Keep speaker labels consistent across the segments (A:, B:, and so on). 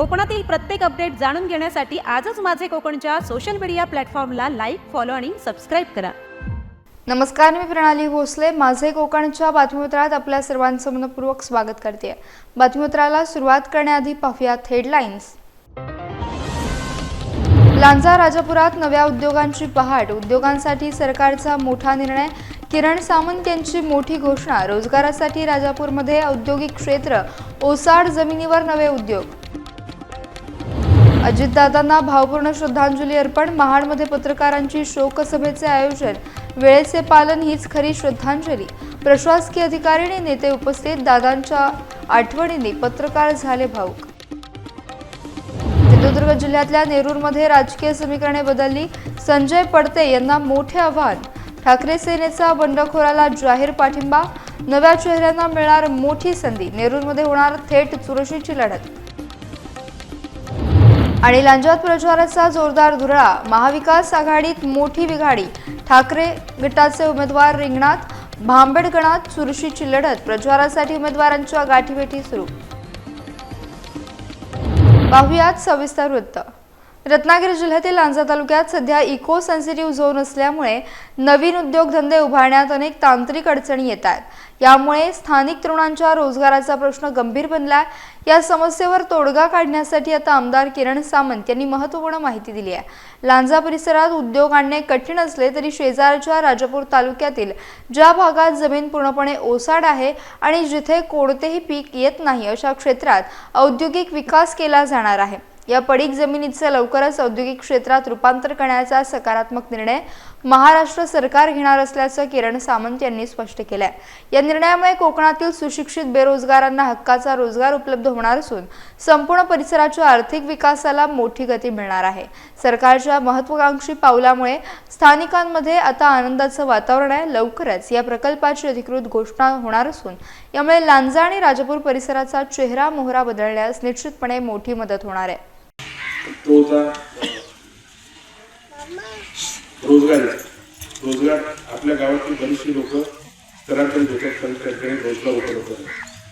A: कोकणातील प्रत्येक अपडेट जाणून घेण्यासाठी आजच माझे कोकणच्या सोशल मीडिया प्लॅटफॉर्मला लाईक, फॉलो आणि सबस्क्राईब करा.
B: नमस्कार, मी प्रणाली भोसले. माझे कोकणच्या बातमीपत्रात आपल्या सर्वांचं मनपूर्वक स्वागत करते. बातमीपत्राला सुरुवात करण्याआधी पाहूयात हेडलाईन्स. लांजा राजापुरात नव्या उद्योगांची पहाट. उद्योगांसाठी सरकारचा मोठा निर्णय. किरण सामंत यांची मोठी घोषणा. रोजगारासाठी राजापूरमध्ये औद्योगिक क्षेत्र. ओसाड जमिनीवर नवे उद्योग. अजितदादांना भावपूर्ण श्रद्धांजली अर्पण. महाडमध्ये पत्रकारांची शोकसभेचे आयोजन. वेळेचे पालन हीच खरी श्रद्धांजली. प्रशासकीय अधिकारी आणि नेते उपस्थित. दादांच्या आठवणींनी पत्रकार झाले भावुक. सिंधुदुर्ग जिल्ह्यातल्या नेरूरमध्ये राजकीय समीकरणे बदलली. संजय पडते यांना मोठे आव्हान. ठाकरे सेनेचा बंडखोराला जाहीर पाठिंबा. नव्या चेहऱ्यांना मिळणार मोठी संधी. नेरूरमध्ये होणार थेट चुरशीची लढत. आणि लांजात प्रचाराचा जोरदार धुरळा. महाविकास आघाडीत मोठी बिघाडी. ठाकरे गटाचे उमेदवार रिंगणात. भांबेड गणात चुरशीची लढत. प्रचारासाठी उमेदवारांच्या गाठीभेटी सुरू. पाहुयात सविस्तर वृत्त. रत्नागिरी जिल्ह्यातील लांजा तालुक्यात सध्या इको सेन्सिटिव्ह झोन असल्यामुळे नवीन उद्योगधंदे उभारण्यात अनेक तांत्रिक अडचणी येत आहेत. यामुळे स्थानिक तरुणांच्या रोजगाराचा प्रश्न गंभीर बनलाय. या समस्येवर तोडगा काढण्यासाठी आता आमदार किरण सामंत यांनी महत्त्वपूर्ण माहिती दिली आहे. लांजा परिसरात उद्योग आणणे कठीण असले तरी शेजारच्या राजापूर तालुक्यातील ज्या भागात जमीन पूर्णपणे ओसाड आहे आणि जिथे कोणतेही पीक येत नाही अशा क्षेत्रात औद्योगिक विकास केला जाणार आहे. या पडीक जमिनीचे लवकरच औद्योगिक क्षेत्रात रूपांतर करण्याचा सकारात्मक निर्णय महाराष्ट्र सरकार घेणार असल्याचं किरण सामंत यांनी स्पष्ट केलंय. या निर्णयामुळे कोकणातील सुशिक्षित बेरोजगारांना हक्काचा रोजगार उपलब्ध होणार असून संपूर्ण परिसराच्या आर्थिक विकासाला मोठी गती मिळणार आहे. सरकारच्या महत्त्वाकांक्षी पावलामुळे स्थानिकांमध्ये आता आनंदाचं वातावरण आहे. लवकरच या प्रकल्पाची अधिकृत घोषणा होणार असून यामुळे लांजा आणि राजापूर परिसराचा चेहरा मोहरा बदलण्यास निश्चितपणे मोठी मदत होणार आहे.
C: रोजगार आपल्या गावातील बरीचशी लोक स्थलांतरित होतात, त्यांच्याकडे रोजगार उपलब्ध होतात.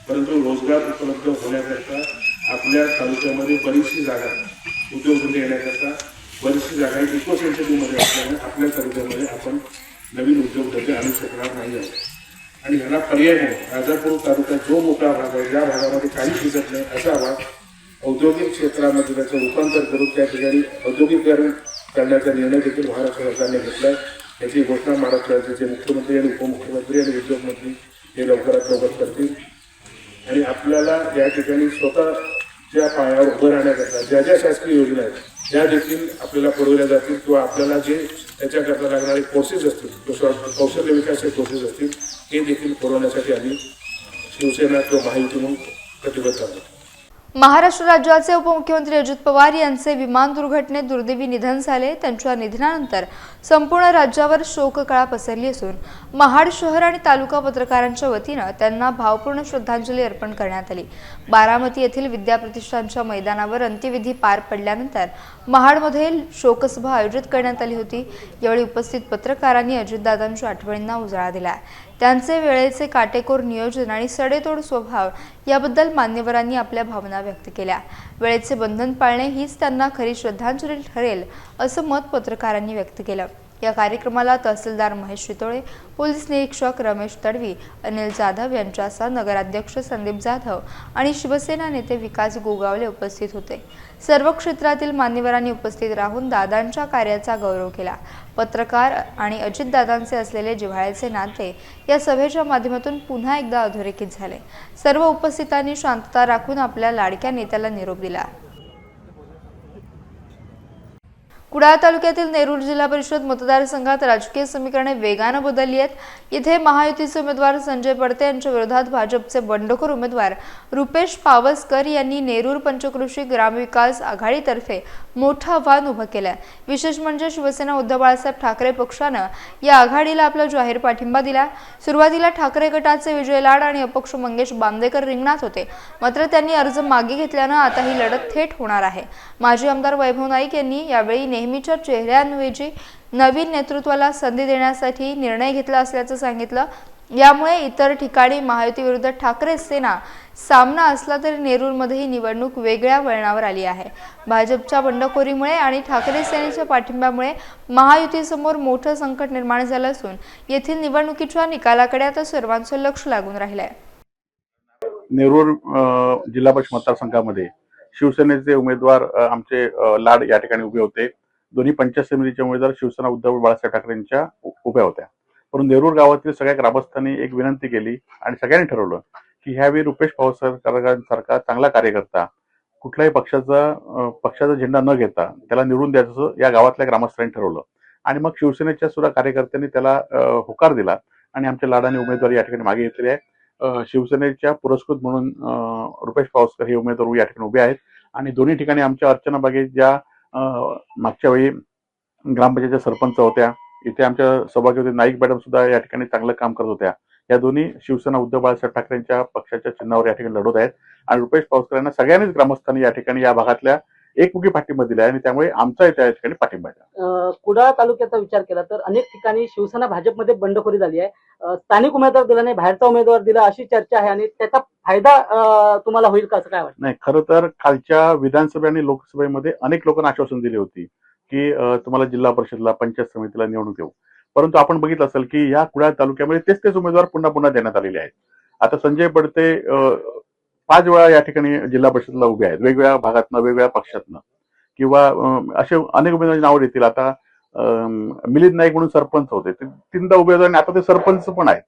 C: परंतु रोजगार उपलब्ध होण्याकरता आपल्या तालुक्यामध्ये बरीचशी जागा उद्योगधंदे येण्याकरता बरीचशी जागा इको सेन्सिटिव्हमध्ये असल्यामुळे आपल्या तालुक्यामध्ये आपण नवीन उद्योगधंदे आणू शकणार नाही आहोत. आणि ह्याला पर्याय म्हणून राजापूर तालुक्यात जो मोठा भाग आहे ज्या भागामध्ये काहीच दिसत नाही असा भाग औद्योगिक क्षेत्रामध्ये त्याचं रूपांतर करून त्या ठिकाणी औद्योगिकरण करण्याचा निर्णय देखील महाराष्ट्र सरकारने घेतला आहे. याची घोषणा महाराष्ट्र राज्याचे मुख्यमंत्री आणि उपमुख्यमंत्री आणि उद्योगमंत्री हे लवकरात लवकर करतील. आणि आपल्याला या ठिकाणी स्वतःच्या पायावर उभं राहण्याकरता ज्या ज्या शासकीय योजना आहेत त्या देखील आपल्याला पुरवल्या जातील किंवा आपल्याला जे त्याच्याकरता लागणारे कोर्सेस असतील, कौशल्य विकासाचे कोर्सेस असतील हे देखील पुरवण्यासाठी आम्ही शिवसेना किंवा महायुती म्हणून कटिबद्ध आहोत.
B: महाराष्ट्र राज्याचे उपमुख्यमंत्री अजित पवार यांचे विमान दुर्घटनेत दुर्दैवी निधन झाले. त्यांच्या निधनानंतर संपूर्ण राज्यावर शोककळा पसरली असून महाड शहर आणि तालुका पत्रकारांच्या वतीनं त्यांना भावपूर्ण श्रद्धांजली अर्पण करण्यात आली. बारामती येथील विद्याप्रतिष्ठानच्या मैदानावर अंत्यविधी पार पडल्यानंतर महाडमध्ये शोकसभा आयोजित करण्यात आली होती. यावेळी उपस्थित पत्रकारांनी अजितदादांच्या आठवणींना उजाळा दिला. त्यांचे वेळेचे काटेकोर नियोजन आणि सडेतोड स्वभाव याबद्दल मान्यवरांनी आपल्या भावना व्यक्त केल्या. वेळेचे बंधन पाळणे हीच त्यांना खरी श्रद्धांजली ठरेल असं मत पत्रकारांनी व्यक्त केलं. या कार्यक्रमाला तहसीलदार महेश शितोळे, पोलीस निरीक्षक रमेश तडवी, अनिल जाधव यांच्यासह नगराध्यक्ष संदीप जाधव आणि शिवसेना नेते विकास गोगावले उपस्थित होते. सर्व क्षेत्रातील मान्यवरांनी उपस्थित राहून दादांच्या कार्याचा गौरव केला. पत्रकार आणि अजितदादांचे असलेले जिव्हाळ्याचे नाते या सभेच्या माध्यमातून पुन्हा एकदा अधोरेखित झाले. सर्व उपस्थितांनी शांतता राखून आपल्या लाडक्या नेत्याला निरोप दिला. कुडाळ तालुक्यातील नेरूर जिल्हा परिषद मतदारसंघात राजकीय समीकरणे वेगाने बदलली आहेत. इथे महायुतीचे उमेदवार संजय पडते यांच्या विरोधात भाजपचे बंडखोर उमेदवार रुपेश पावसकर यांनी नेरूर पंचक्रोशी ग्रामविकास आघाडीतर्फे मोठं आव्हान उभं केलं. विशेष म्हणजे शिवसेना उद्धव बाळासाहेब ठाकरे पक्षानं या आघाडीला आपला जाहीर पाठिंबा दिला. सुरुवातीला ठाकरे गटाचे विजय लाड आणि अपक्ष मंगेश बांदेकर रिंगणात होते, मात्र त्यांनी अर्ज मागे घेतल्यानं आता ही लढत थेट होणार आहे. माजी आमदार वैभव नाईक यांनी यावेळी नेहमीच्या चेहऱ्यांऐवजी नवीन नेतृत्वाला संधी देण्यासाठी निर्णय घेतला असल्याचं सांगितलं. यामुळे इतर ठिकाणी महायुती विरुद्ध ठाकरे सेना सामना असला तरी नेरूरमध्येही निवडणूक वेगळ्या वळणावर आली आहे। भाजपच्या बंडखोरीमुळे आणि ठाकरे सेनेच्या पाठिंब्यामुळे महायुतीसमोर मोठं संकट निर्माण झालं असून येथील निवडणुकीच्या निकालाकडे आता सर्वांचं लक्ष लागून राहिलं आहे।
D: नेरूर जिल्हा परिषद मतदारसंघामध्ये शिवसेनेचे उमेदवार आमचे लाड या ठिकाणी उभे होते। दोन्ही पंचायत समितीचे उमेदवार शिवसेना उद्धव बाळासाहेब ठाकरेंच्या उभ्या होत्या। परंतु नेरूर गावातील सगळ्या ग्रामस्थांनी एक विनंती केली आणि सगळ्यांनी ठरवलं की ह्यावेळी रुपेश पवारसारखा चांगला कार्यकर्ता कुठल्याही पक्षाचा झेंडा न घेता त्याला निवडून द्यायचं या गावातल्या ग्रामस्थांनी ठरवलं आणि मग शिवसेनेच्या सुद्धा कार्यकर्त्यांनी त्याला होकार दिला आणि आमच्या लाडाने उमेदवारी या ठिकाणी मागे घेतलेली आहे। शिवसेनेच्या पुरस्कृत म्हणून रुपेश पवारकर हे उमेदवार या ठिकाणी उभे आहेत आणि दोन्ही ठिकाणी आमच्या अर्चना बागे ज्या मागच्या वेळी ग्रामपंचायतच्या सरपंच होत्या, इथे आमच्या सौभाग्यवती नाईक मॅडम सुद्धा या ठिकाणी चांगलं काम करत होत्या। या दोन्ही शिवसेना उद्धव बाळासाहेब ठाकरेंच्या पक्षाच्या चिन्हावर या ठिकाणी लढवत आहेत आणि रुपेश पवारकर यांना सगळ्यांनीच ग्रामस्थांनी या ठिकाणी या भागातल्या एकमुखी पाठिंबा दिला आहे आणि त्यामुळे आमचा त्या ठिकाणी पाठिंबा आहे।
E: कुडाळ तालुक्याचा विचार केला तर अनेक ठिकाणी शिवसेना भाजपमध्ये बंडखोरी झाली आहे। स्थानिक उमेदवार दिला नाही, बाहेरचा उमेदवार दिला अशी चर्चा आहे आणि त्याचा फायदा तुम्हाला होईल का असं काय वाटतं?
D: नाही, खरं तर कालच्या विधानसभा आणि लोकसभेमध्ये अनेक लोकांना आश्वासन दिले होती की तुम्हाला जिल्हा परिषदला पंचायत समितीला निवडणूक येऊ, परंतु आपण बघितलं असेल की या कुडाळ तालुक्यामध्ये तेच उमेदवार पुन्हा पुन्हा देण्यात आलेले आहेत। आता संजय बडते 5 वेळा या ठिकाणी जिल्हा परिषदला उभे आहेत, वेगवेगळ्या भागातनं वेगवेगळ्या पक्षातनं, किंवा असे अनेक उमेदवारांची नावं येतील। आता मिलिंद नाईक म्हणून सरपंच होते, ते 3दा उभे होते आणि आता ते सरपंच पण आहेत।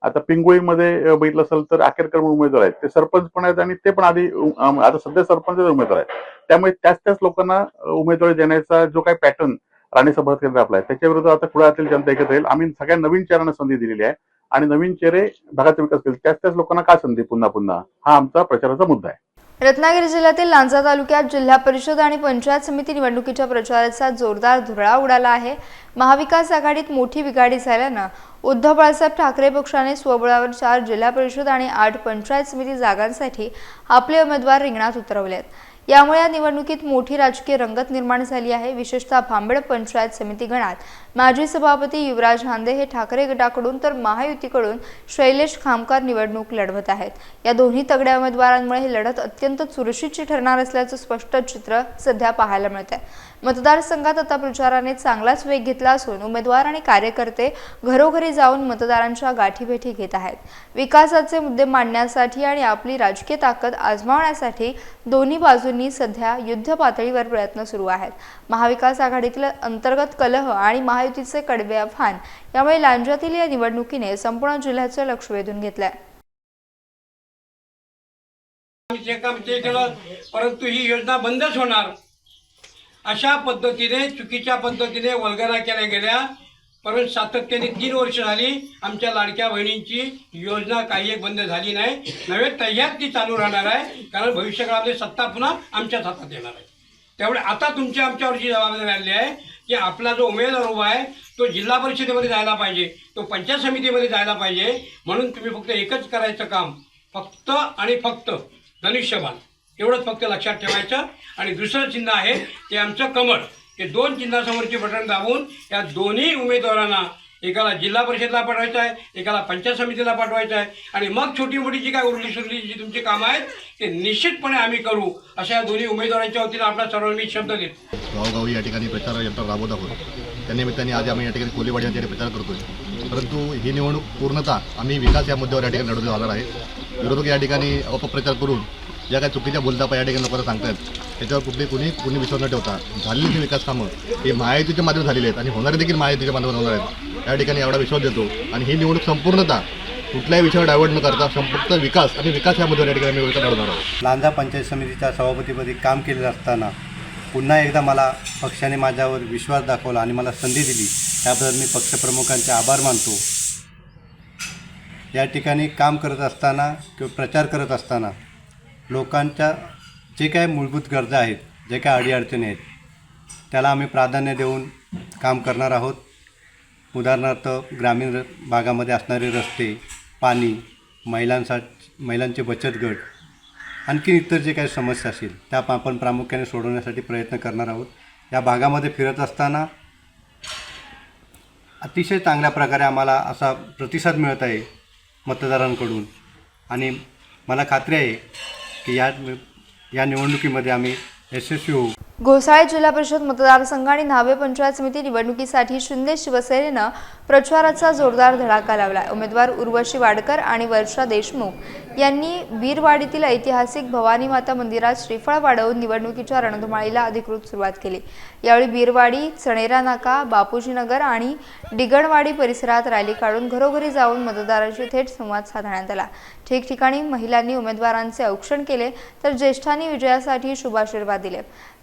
D: आता पिंगोळीमध्ये बघितलं असेल तर आकेरकर म्हणून उमेदवार आहेत, ते सरपंच पण आहेत आणि ते पण आधी आता सध्या सरपंच उमेदवार आहेत। त्यामुळे त्याच लोकांना उमेदवारी देण्याचा जो काही पॅटर्न राणे सभागृह केंद्र आपला आहे त्याच्या विरुद्ध आता कुडाळातील जनता एकत्र येईल। आम्ही सगळ्या नवीन चेहऱ्यांना संधी दिलेली आहे आणि नवीन चेहरे भागाचा विकास केला, त्याच लोकांना का संधी पुन्हा पुन्हा, हा आमचा प्रचाराचा मुद्दा आहे।
B: रत्नागिरी जिल्ह्यातील लांजा तालुक्यात जिल्हा परिषद आणि पंचायत समिती निवडणुकीच्या प्रचाराचा जोरदार धुरळा उडाला आहे। महाविकास आघाडीत मोठी बिघाडी झाल्यानं उद्धव बाळासाहेब ठाकरे पक्षाने स्वबळावर 4 जिल्हा परिषद आणि 8 पंचायत समिती जागांसाठी आपले उमेदवार रिंगणात उतरवलेत। यामुळे या निवडणुकीत मोठी राजकीय रंगत निर्माण झाली आहे। विशेषतः भांबेड पंचायत समिती गणात माजी सभापती युवराज हांदे हे ठाकरे गटाकडून तर महायुतीकडून शैलेश खामकर निवडणूक लढवत आहेत। या दोन्ही तगड्या उमेदवारांमुळे ही लढत अत्यंत चुरशीची ठरणार असल्याचं स्पष्ट चित्र सध्या पाहायला मिळतंय। मतदारसंघात आता प्रचाराने चांगलाच वेग घेतला असून उमेदवार आणि कार्यकर्ते घरोघरी जाऊन मतदारांच्या गाठीभेटी घेत आहेत। विकासाचे मुद्दे मांडण्यासाठी आणि आपली राजकीय ताकद आजमावण्यासाठी दोन्ही बाजूंनी सध्या युद्ध पातळीवर प्रयत्न सुरू आहेत। महाविकास आघाडीतील अंतर्गत कलह आणि महायुतीचे कडवे आव्हान यामुळे लांजातील या निवडणुकीने संपूर्ण जिल्ह्याचे लक्ष वेधून घेतलंय।
F: काम ते केलं, परंतु ही योजना बंदच होणार अशा पद्धतीने चुकीच्या पद्धतीने वल्गना केल्या गेल्या। परंतु सातत्याने 3 वर्ष झाली आमच्या लाडक्या बहिणींची योजना काही एक बंद झाली नाही, नव्हे तह्यात ती चालू राहणार आहे, कारण भविष्यकाळामध्ये सत्ता पुन्हा आमच्याच हातात येणार आहे। त्यामुळे आता आमच्यावरची जबाबदारी आली आहे की आपला जो उमेदवार उभा आहे तो जिल्हा परिषदेमध्ये जायला पाहिजे, तो पंचायत समितीमध्ये जायला पाहिजे। म्हणून तुम्ही फक्त एकच करायचं काम, फक्त आणि फक्त धनुष्यबाण एवढंच फक्त लक्षात ठेवायचं। आणि दुसरं चिन्ह आहे ते आमचं कमळ, हे 2 चिन्हासमोरचे बटन दाबून या दोन्ही उमेदवारांना एकाला जिल्हा परिषदला पाठवायचं आहे, एकाला पंचायत समितीला पाठवायचं आहे आणि मग छोटी मोठी जी काय उरली सुरली जी तुमची कामं आहेत ते निश्चितपणे आम्ही करू, अशा या दोन्ही उमेदवारांच्या वतीनं आपला सर्वांनी मी शब्द देतो।
G: गावोगावी या ठिकाणी प्रचार यंत्र राबवत आहोत। त्यानिमित्ताने आज आम्ही या ठिकाणी कोल्हेवाडी या ठिकाणी प्रचार करतोय। परंतु ही निवडणूक पूर्णतः आम्ही विकास या मुद्द्यावर या ठिकाणी लढवली जाणार आहे। विरोधक या ठिकाणी अपप्रचार करून ज्या काही चुकीच्या बोलतापा या ठिकाणी लोकांना सांगतात त्याच्यावर कुणी विश्वास न ठेवता झालेली जी विकास कामं ही महायुतीच्या माध्यमातून झालेली आहेत आणि होणारे देखील महायुतीच्या माध्यमातून होणार आहेत, या ठिकाणी एवढा विश्वास देतो। आणि ही निवडणूक संपूर्णतः कुठल्याही विषयावर डायव्हर्ट न करता फक्त विकास आणि विकास या मुद्द्यावर या ठिकाणी आम्ही लढवणार आहोत।
H: लांजा पंचायत समितीच्या सभापतीपदी काम केलेलं असताना पुन्हा एकदा मला पक्षाने माझ्यावर विश्वास दाखवला आणि मला संधी दिली, त्याबद्दल मी पक्षप्रमुखांचे आभार मानतो। या ठिकाणी काम करत असताना किंवा प्रचार करत असताना लोकांच्या जे काही मूलभूत गरजा आहेत, जे काही अडीअडचणी आहेत, त्याला आम्ही प्राधान्य देऊन काम करणार आहोत। उदाहरणार्थ ग्रामीण भागामध्ये असणारे रस्ते, पाणी, महिलांचे बचत गट, आणखी इतर जे काही समस्या असतील त्या आपण प्रामुख्याने सोडवण्यासाठी प्रयत्न करणार आहोत। या भागामध्ये फिरत असताना अतिशय चांगल्या प्रकारे आम्हाला असा प्रतिसाद मिळत आहे मतदारांकडून आणि मला खात्री आहे की या निवडणुकीमध्ये आम्ही यशस्वी होऊ.
B: घोसाळे जिल्हा परिषद मतदारसंघ आणि न्हावे पंचायत समिती निवडणुकीसाठी शिंदे शिवसेनेनं प्रचाराचा जोरदार धडाका लावला. उमेदवार उर्वशी वाडकर आणि वर्षा देशमुख यांनी बीरवाडीतील ऐतिहासिक भवानी माता मंदिरात श्रीफळ वाढवून निवडणुकीच्या रणधुमाळीला अधिकृत सुरुवात केली. यावेळी बीरवाडी, चणेरा नाका, बापूजी नगर आणि डिगणवाडी परिसरात रॅली काढून घरोघरी जाऊन मतदारांशी थेट संवाद साधण्यात आला. ठिकठिकाणी महिलांनी उमेदवारांचे औक्षण केले तर ज्येष्ठांनी विजयासाठी शुभाशीर्वाद दिले.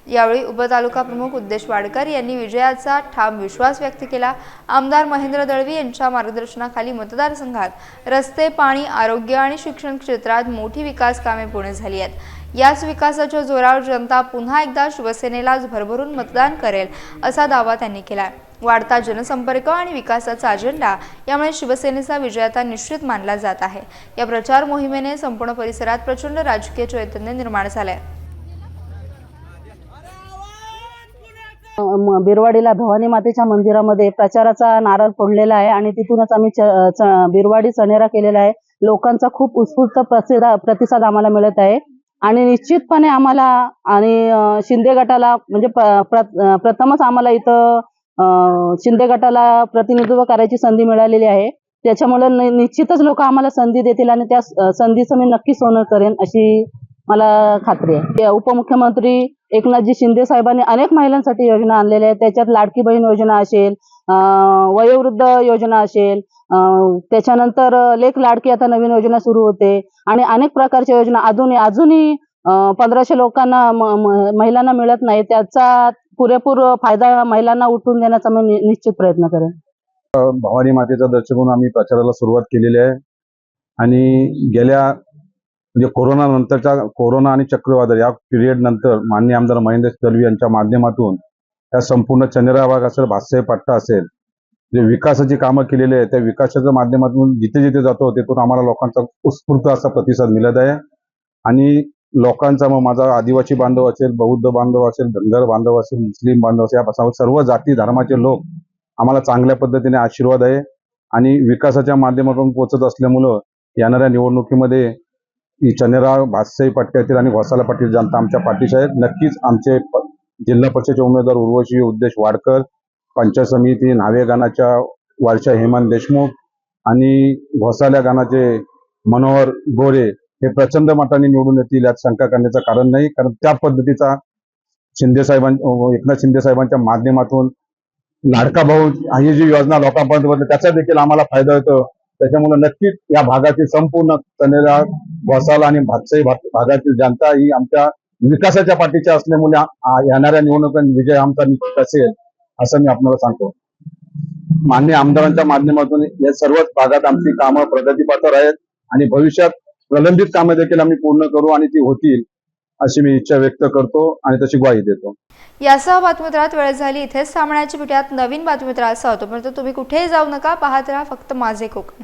B: यावेळी उपतालुका प्रमुख उद्देश वाडकर यांनी विजयाचा ठाम विश्वास व्यक्त केला. आमदार महेंद्र दळवी यांच्या मार्गदर्शनाखाली मतदारसंघात रस्ते, पाणी, आरोग्य आणि शिक्षण क्षेत्रात मोठी विकास कामे पूर्ण झाली आहेत. याच विकासाच्या जोरावर जनता पुन्हा एकदा शिवसेनेलाच भरभरून मतदान करेल असा दावा त्यांनी केला. वाढता जनसंपर्क आणि विकासाचा अजेंडा यामुळे शिवसेनेचा विजय आता निश्चित मानला जात आहे. या प्रचार मोहिमेने संपूर्ण परिसरात प्रचंड राजकीय चैतन्य निर्माण झाले.
E: बिरवाडीला भवानी मातेच्या मंदिरामध्ये प्रचाराचा नारळ फोडलेला आहे आणि तिथूनच आम्ही बिरवाडी चणेरा केलेला आहे. लोकांचा खूप उत्स्फूर्त प्रतिसाद आम्हाला मिळत आहे आणि निश्चितपणे आम्हाला आणि शिंदे गटाला म्हणजे प्रथमच आम्हाला इथं शिंदे गटाला प्रतिनिधित्व करायची संधी मिळालेली आहे. त्याच्यामुळे निश्चितच लोक आम्हाला संधी देतील आणि त्या संधीचं मी नक्की सोनं करेन अशी मला खात्री आहे. उपमुख्यमंत्री एकनाथजी शिंदे साहेबांनी अनेक महिलांसाठी योजना आणलेल्या आहेत. त्याच्यात लाडकी बहीण योजना असेल, वयोवृद्ध योजना असेल, त्याच्यानंतर लेख लाडकी आता नवीन योजना सुरू होते आणि अनेक प्रकारच्या योजना अजूनही 1500 लोकांना महिलांना मिळत नाही. त्याचा पुरेपूर फायदा महिलांना उठवून देण्याचा मी निश्चित प्रयत्न करेन.
I: भवानी मातेचा दर्शन करून आम्ही प्रचाराला सुरुवात केलेली आहे आणि गेल्या म्हणजे कोरोना आणि चक्रीवादळ या पिरियड नंतर माननीय आमदार महेंद्र दळवी यांच्या माध्यमातून या संपूर्ण चंद्रा भाग असेल, भातसाई पट्टा असेल, जे विकासाची कामं केलेली आहे त्या विकासाच्या माध्यमातून जिथे जिथे जातो तिथून आम्हाला लोकांचा उत्स्फूर्त असा प्रतिसाद मिळत आहे. आणि लोकांचा मग माझा आदिवासी बांधव असेल, बौद्ध बांधव असेल, धनगर बांधव असेल, मुस्लिम बांधव असेल, या सर्व जाती धर्माचे लोक आम्हाला चांगल्या पद्धतीने आशीर्वाद आहे आणि विकासाच्या माध्यमातून पोहोचत असल्यामुळं येणाऱ्या निवडणुकीमध्ये ही चंद्रा भातसाई पट्ट्यातील आणि घोसाला पट्ट्यातील जनता आमच्या पाठीशी आहेत. नक्कीच आमचे जिल्हा परिषदेचे उमेदवार उर्वशी उद्देश वाडकर, पंचायत समिती न्हावे गानाच्या वर्षा हेमंत देशमुख आणि घोसाल्या गानाचे मनोहर गोरे हे प्रचंड मताने निवडून येतील यात शंका करण्याचं कारण नाही. कारण त्या पद्धतीचा एकनाथ शिंदे साहेबांच्या माध्यमातून लाडका भाऊ ही जी योजना लोकांपर्यंत त्याचा देखील आम्हाला फायदा होतो. त्याच्यामुळे नक्कीच या भागातील संपूर्ण चणेरा, घोसाला आणि भातसाई भागातील जनता ही आमच्या विकासाच्या पाठीची असल्यामुळे येणाऱ्या निवडणुकांत विजय आमचा निश्चित असेल असं मी आपल्याला सांगतो. माननीय आमदारांच्या माध्यमातून या सर्वच भागात आमची कामं प्रगतीपथावर आहेत आणि भविष्यात प्रलंबित कामं देखील आम्ही पूर्ण करू आणि ती होतील अशी मी इच्छा व्यक्त करतो आणि तशी ग्वाही देतो.
B: यासह बातमीपत्रात वेळ झाली इथेच थांबण्याची. भेटूयात नवीन बातमीपत्रात. होतो पण तुम्ही कुठेही जाऊ नका. पाहत राहा फक्त माझे कोकण.